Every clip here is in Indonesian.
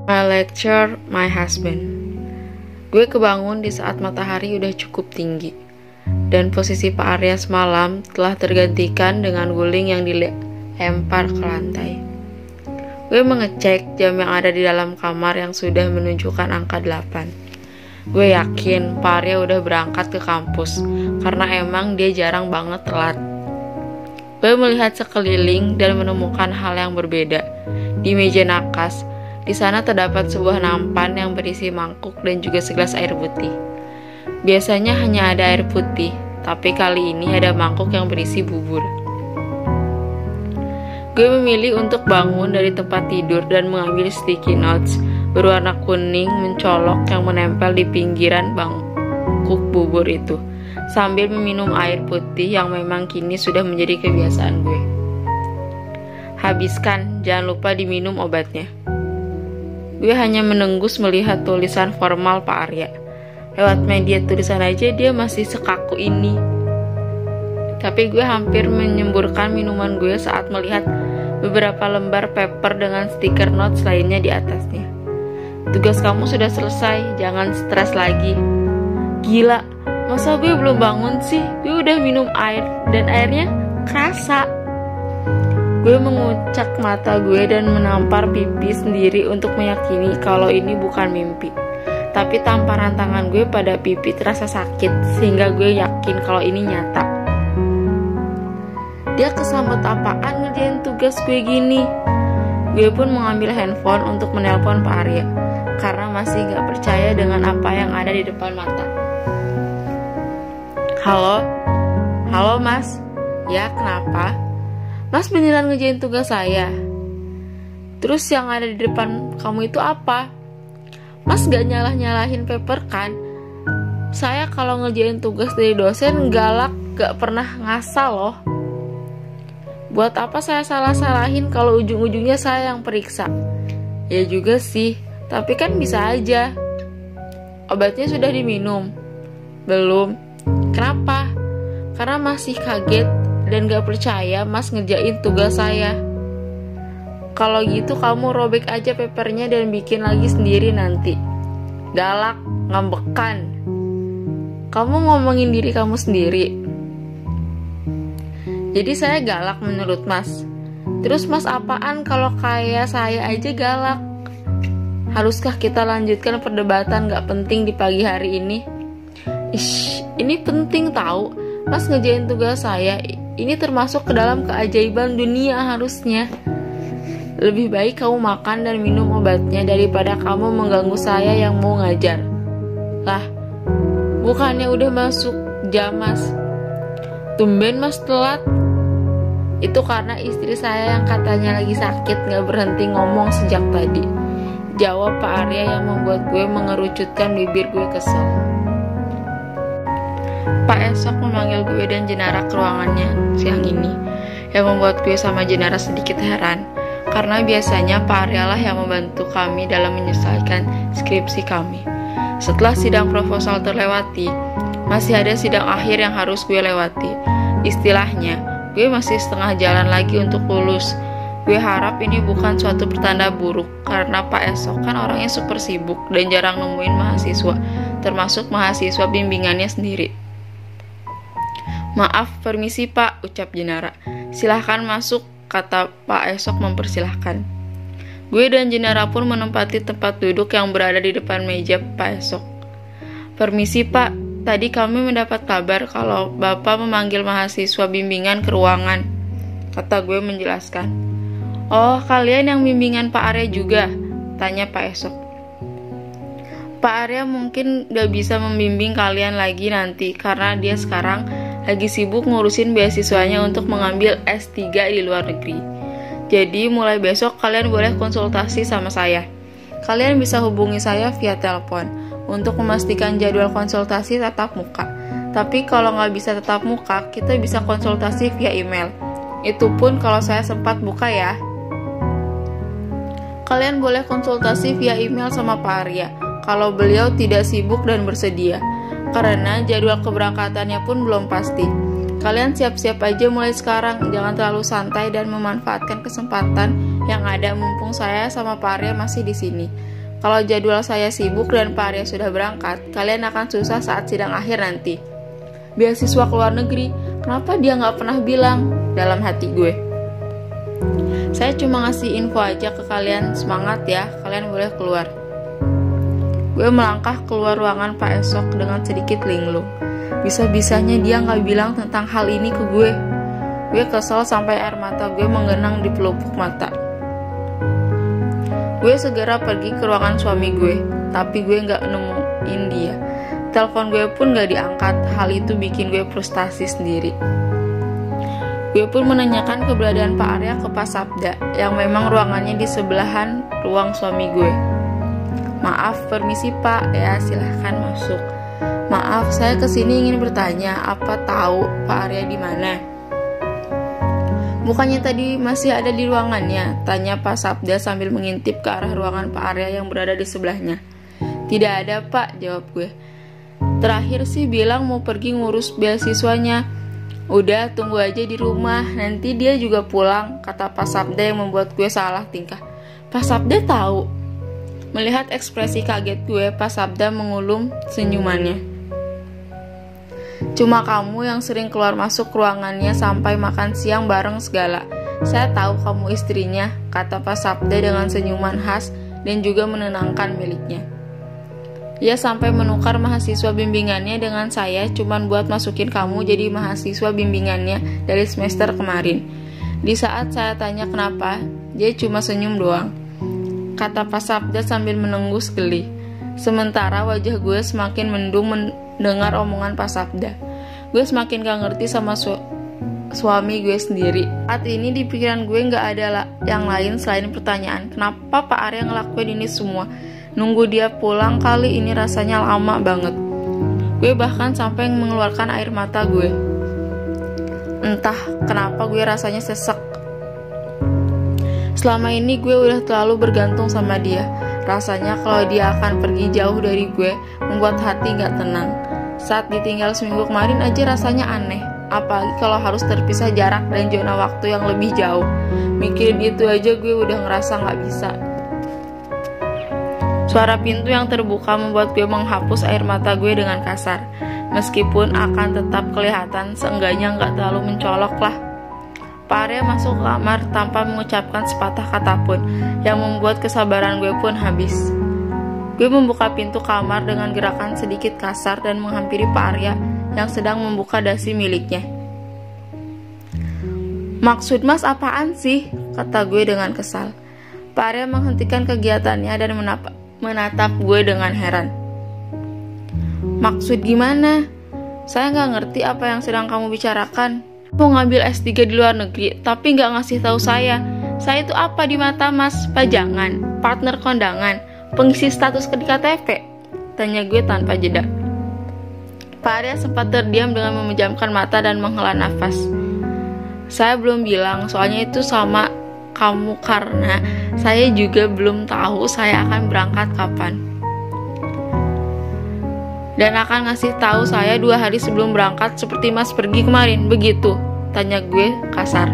My lecture, my husband. Gue kebangun di saat matahari udah cukup tinggi, dan posisi Pak Arya semalam telah tergantikan dengan guling yang dilempar ke lantai. Gue mengecek jam yang ada di dalam kamar yang sudah menunjukkan angka 8. Gue yakin Pak Arya udah berangkat ke kampus, karena emang dia jarang banget telat. Gue melihat sekeliling dan menemukan hal yang berbeda. Di meja nakas, di sana terdapat sebuah nampan yang berisi mangkuk dan juga segelas air putih. Biasanya hanya ada air putih, tapi kali ini ada mangkuk yang berisi bubur. Gue memilih untuk bangun dari tempat tidur dan mengambil sticky notes berwarna kuning mencolok yang menempel di pinggiran mangkuk bubur itu, sambil meminum air putih yang memang kini sudah menjadi kebiasaan gue. Habiskan, jangan lupa diminum obatnya. Gue hanya menenggus melihat tulisan formal Pak Arya. Lewat media tulisan aja dia masih sekaku ini. Tapi gue hampir menyemburkan minuman gue saat melihat beberapa lembar paper dengan stiker notes lainnya di atasnya. Tugas kamu sudah selesai, jangan stres lagi. Gila, masa gue belum bangun sih? Gue udah minum air dan airnya kerasa. Gue mengucak mata gue dan menampar pipi sendiri untuk meyakini kalau ini bukan mimpi. Tapi tamparan tangan gue pada pipi terasa sakit, sehingga gue yakin kalau ini nyata. Dia kesambet apaan ngerjain tugas gue gini? Gue pun mengambil handphone untuk menelpon Pak Arya, karena masih gak percaya dengan apa yang ada di depan mata. Halo? Halo mas? Ya kenapa? Mas beneran ngerjain tugas saya? Terus yang ada di depan kamu itu apa? Mas gak nyalah-nyalahin paper kan? Saya kalau ngerjain tugas dari dosen galak, gak pernah ngasal loh. Buat apa saya salah-salahin kalau ujung-ujungnya saya yang periksa? Ya juga sih, tapi kan bisa aja. Obatnya sudah diminum? Belum. Kenapa? Karena masih kaget dan gak percaya mas ngerjain tugas saya. Kalau gitu kamu robek aja papernya dan bikin lagi sendiri nanti. Galak, ngambekan. Kamu ngomongin diri kamu sendiri. Jadi saya galak menurut mas. Terus mas apaan kalau kayak saya aja galak? Haruskah kita lanjutkan perdebatan gak penting di pagi hari ini? Ish, ini penting tahu. Mas ngerjain tugas saya. Ini termasuk ke dalam keajaiban dunia harusnya. Lebih baik kamu makan dan minum obatnya daripada kamu mengganggu saya yang mau ngajar. Lah, bukannya udah masuk jam mas? Tumben mas telat. Itu karena istri saya yang katanya lagi sakit gak berhenti ngomong sejak tadi. Jawab Pak Arya yang membuat gue mengerucutkan bibir gue kesel. Pak esok memanggil gue dan Jenara ke ruangannya siang ini, yang membuat gue sama Jenara sedikit heran, karena biasanya Pak Arya lah yang membantu kami dalam menyelesaikan skripsi kami. Setelah sidang proposal terlewati, masih ada sidang akhir yang harus gue lewati. Istilahnya, gue masih setengah jalan lagi untuk lulus. Gue harap ini bukan suatu pertanda buruk, karena Pak esok kan orangnya super sibuk dan jarang nemuin mahasiswa, termasuk mahasiswa bimbingannya sendiri. Maaf, permisi Pak, ucap Jenara. Silahkan masuk, kata Pak esok mempersilahkan. Gue dan Jenara pun menempati tempat duduk yang berada di depan meja Pak esok. Permisi Pak, tadi kami mendapat kabar kalau Bapak memanggil mahasiswa bimbingan ke ruangan, kata gue menjelaskan. Oh, kalian yang bimbingan Pak Arya juga? Tanya Pak esok. Pak Arya mungkin gak bisa membimbing kalian lagi nanti, karena dia sekarang lagi sibuk ngurusin beasiswanya untuk mengambil S3 di luar negeri. Jadi mulai besok kalian boleh konsultasi sama saya. Kalian bisa hubungi saya via telepon untuk memastikan jadwal konsultasi tatap muka. Tapi kalau nggak bisa tatap muka, kita bisa konsultasi via email. Itu pun kalau saya sempat buka ya. Kalian boleh konsultasi via email sama Pak Arya kalau beliau tidak sibuk dan bersedia, karena jadwal keberangkatannya pun belum pasti. Kalian siap-siap aja mulai sekarang, jangan terlalu santai dan memanfaatkan kesempatan yang ada mumpung saya sama Pak Arya masih di sini. Kalau jadwal saya sibuk dan Pak Arya sudah berangkat, kalian akan susah saat sidang akhir nanti. Beasiswa ke luar negeri, kenapa dia nggak pernah bilang? Dalam hati gue. Saya cuma ngasih info aja ke kalian, semangat ya, kalian boleh keluar. Gue melangkah keluar ruangan Pak Esok dengan sedikit linglung. Bisa-bisanya dia nggak bilang tentang hal ini ke gue. Gue kesel sampai air mata gue menggenang di pelupuk mata. Gue segera pergi ke ruangan suami gue, tapi gue nggak nemuin dia. Telepon gue pun nggak diangkat. Hal itu bikin gue frustasi sendiri. Gue pun menanyakan keberadaan Pak Arya ke Pak Sabda, yang memang ruangannya di sebelahan ruang suami gue. Maaf, permisi Pak, ya silahkan masuk. Maaf, saya kesini ingin bertanya, apa tahu Pak Arya di mana? Bukannya tadi masih ada di ruangannya? Tanya Pak Sabda sambil mengintip ke arah ruangan Pak Arya yang berada di sebelahnya. Tidak ada Pak, jawab gue. Terakhir sih bilang mau pergi ngurus beasiswanya. Udah, tunggu aja di rumah, nanti dia juga pulang, kata Pak Sabda yang membuat gue salah tingkah. Pak Sabda tahu. Melihat ekspresi kaget gue, Pak Sabda mengulum senyumannya. Cuma kamu yang sering keluar masuk ruangannya sampai makan siang bareng segala. Saya tahu kamu istrinya, kata Pak Sabda dengan senyuman khas dan juga menenangkan miliknya. Ia sampai menukar mahasiswa bimbingannya dengan saya cuman buat masukin kamu jadi mahasiswa bimbingannya dari semester kemarin. Di saat saya tanya kenapa, dia cuma senyum doang, kata Pak Sabda sambil menengus geli. Sementara wajah gue semakin mendung mendengar omongan Pak Sabda. Gue semakin gak ngerti sama suami gue sendiri. Saat ini di pikiran gue gak ada yang lain selain pertanyaan, kenapa Pak Arya ngelakuin ini semua? Nunggu dia pulang kali ini rasanya lama banget. Gue bahkan sampai mengeluarkan air mata gue. Entah kenapa gue rasanya sesek. Selama ini gue udah terlalu bergantung sama dia. Rasanya kalau dia akan pergi jauh dari gue membuat hati gak tenang. Saat ditinggal seminggu kemarin aja rasanya aneh. Apalagi kalau harus terpisah jarak dan zona waktu yang lebih jauh. Mikirin itu aja gue udah ngerasa gak bisa. Suara pintu yang terbuka membuat gue menghapus air mata gue dengan kasar. Meskipun akan tetap kelihatan, seenggaknya gak terlalu mencolok lah. Pak Arya masuk ke kamar tanpa mengucapkan sepatah kata pun, yang membuat kesabaran gue pun habis. Gue membuka pintu kamar dengan gerakan sedikit kasar dan menghampiri Pak Arya yang sedang membuka dasi miliknya. Maksud mas apaan sih? Kata gue dengan kesal. Pak Arya menghentikan kegiatannya dan menatap gue dengan heran. Maksud gimana? Saya gak ngerti apa yang sedang kamu bicarakan. Mau ngambil S3 di luar negeri, tapi gak ngasih tahu saya. Saya itu apa di mata mas? Pajangan, partner kondangan, pengisi status di KTP? Tanya gue tanpa jeda. Pak Arya sempat terdiam dengan memejamkan mata dan menghela nafas. Saya belum bilang, soalnya itu sama kamu karena saya juga belum tahu saya akan berangkat kapan. Dan akan ngasih tahu saya 2 hari sebelum berangkat seperti mas pergi kemarin, begitu? Tanya gue kasar.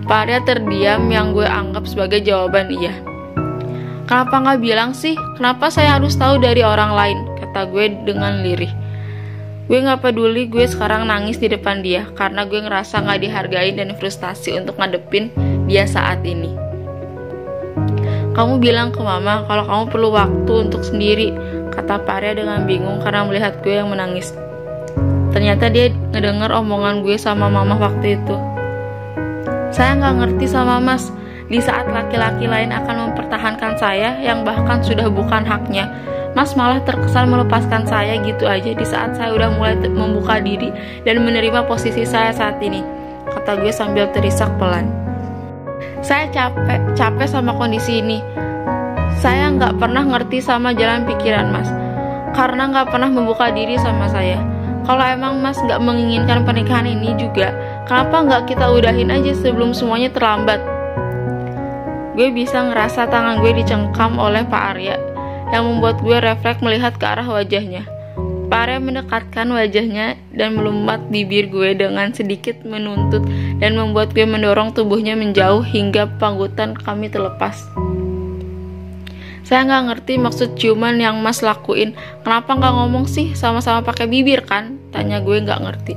Pak Arya terdiam yang gue anggap sebagai jawaban iya. Kenapa gak bilang sih? Kenapa saya harus tahu dari orang lain? Kata gue dengan lirih. Gue gak peduli gue sekarang nangis di depan dia karena gue ngerasa gak dihargain dan frustasi untuk ngadepin dia saat ini. Kamu bilang ke mama kalau kamu perlu waktu untuk sendiri, kata Pak Arya dengan bingung karena melihat gue yang menangis. Ternyata dia ngedenger omongan gue sama mama waktu itu. Saya gak ngerti sama mas, di saat laki-laki lain akan mempertahankan saya yang bahkan sudah bukan haknya, mas malah terkesan melepaskan saya gitu aja di saat saya udah mulai membuka diri dan menerima posisi saya saat ini, kata gue sambil terisak pelan. Saya capek sama kondisi ini. Saya nggak pernah ngerti sama jalan pikiran mas, karena nggak pernah membuka diri sama saya. Kalau emang mas nggak menginginkan pernikahan ini juga, kenapa nggak kita udahin aja sebelum semuanya terlambat? Gue bisa ngerasa tangan gue dicengkam oleh Pak Arya, yang membuat gue refleks melihat ke arah wajahnya. Pak Arya mendekatkan wajahnya dan melumat bibir gue dengan sedikit menuntut dan membuat gue mendorong tubuhnya menjauh hingga panggutan kami terlepas. Saya nggak ngerti maksud ciuman yang Mas lakuin. Kenapa nggak ngomong sih? Sama-sama pakai bibir kan? Tanya gue nggak ngerti.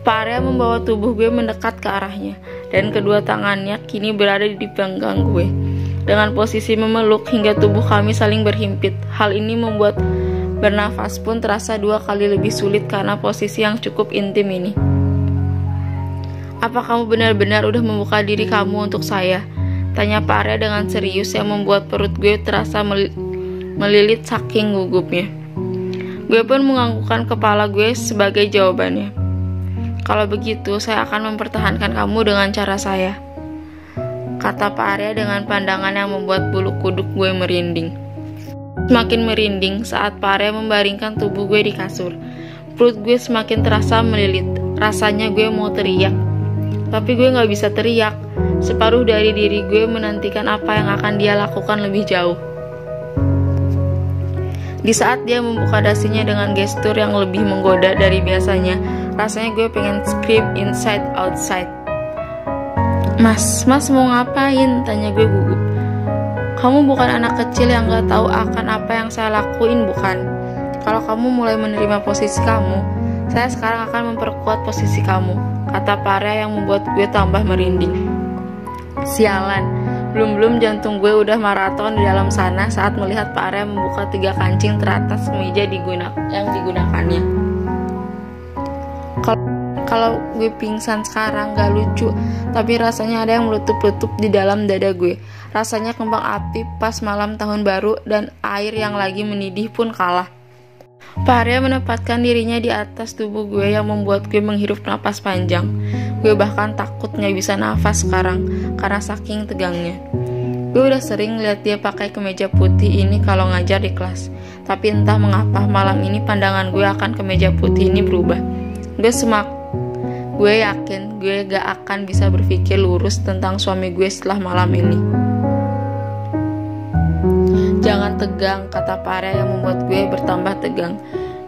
Pak Arya membawa tubuh gue mendekat ke arahnya, dan kedua tangannya kini berada di pinggang gue. Dengan posisi memeluk hingga tubuh kami saling berhimpit. Hal ini membuat bernafas pun terasa 2 kali lebih sulit karena posisi yang cukup intim ini. Apa kamu benar-benar udah membuka diri kamu untuk saya? Tanya Pak Arya dengan serius yang membuat perut gue terasa melilit saking gugupnya. Gue pun menganggukkan kepala gue sebagai jawabannya. Kalau begitu, saya akan mempertahankan kamu dengan cara saya, kata Pak Arya dengan pandangan yang membuat bulu kuduk gue merinding. Semakin merinding saat Pak Arya membaringkan tubuh gue di kasur. Perut gue semakin terasa melilit. Rasanya gue mau teriak, tapi gue gak bisa teriak. Separuh dari diri gue menantikan apa yang akan dia lakukan lebih jauh. Di saat dia membuka dasinya dengan gestur yang lebih menggoda dari biasanya, rasanya gue pengen scream inside outside. Mas mau ngapain? Tanya gue gugup. Kamu bukan anak kecil yang gak tahu akan apa yang saya lakuin, bukan? Kalau kamu mulai menerima posisi kamu, saya sekarang akan memperkuat posisi kamu, kata Pak Arya yang membuat gue tambah merinding. Sialan, belum jantung gue udah maraton di dalam sana saat melihat Pak Arya membuka 3 kancing teratas meja yang digunakannya. Kalau gue pingsan sekarang gak lucu, tapi rasanya ada yang meletup-letup di dalam dada gue. Rasanya kembang api pas malam tahun baru dan air yang lagi mendidih pun kalah. Pak Arya menempatkan dirinya di atas tubuh gue yang membuat gue menghirup napas panjang. Gue bahkan takut gak bisa nafas sekarang karena saking tegangnya. Gue udah sering lihat dia pakai kemeja putih ini kalau ngajar di kelas. Tapi entah mengapa malam ini pandangan gue akan kemeja putih ini berubah. Gue yakin gue gak akan bisa berpikir lurus tentang suami gue setelah malam ini. Jangan tegang, kata Pak Arya yang membuat gue bertambah tegang.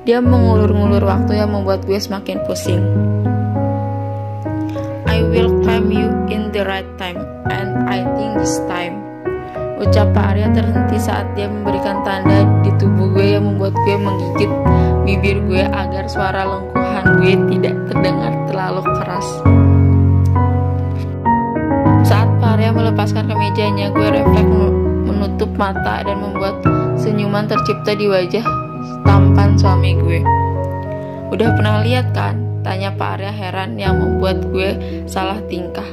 Dia mengulur-ngulur waktu yang membuat gue semakin pusing. I will claim you in the right time, and I think this time. Ucap Pak Arya terhenti saat dia memberikan tanda di tubuh gue yang membuat gue menggigit bibir gue agar suara lengkuhan gue tidak terdengar terlalu keras. Saat Pak Arya melepaskan kemejanya, gue refleks menutup mata dan membuat senyuman tercipta di wajah tampan suami gue. Udah pernah lihat kan? Tanya Pak Arya heran yang membuat gue salah tingkah.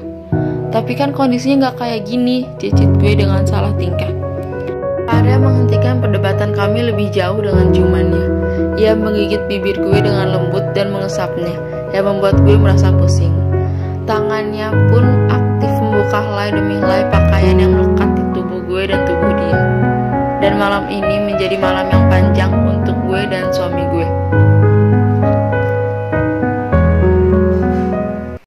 Tapi kan kondisinya gak kayak gini, cicit gue dengan salah tingkah. Pak Arya menghentikan perdebatan kami lebih jauh dengan ciumannya. Ia menggigit bibir gue dengan lembut dan mengesapnya, yang membuat gue merasa pusing. Tangannya pun aktif membuka helai demi helai pakaian yang melekat di tubuh gue dan tubuh dia. Dan malam ini menjadi malam yang panjang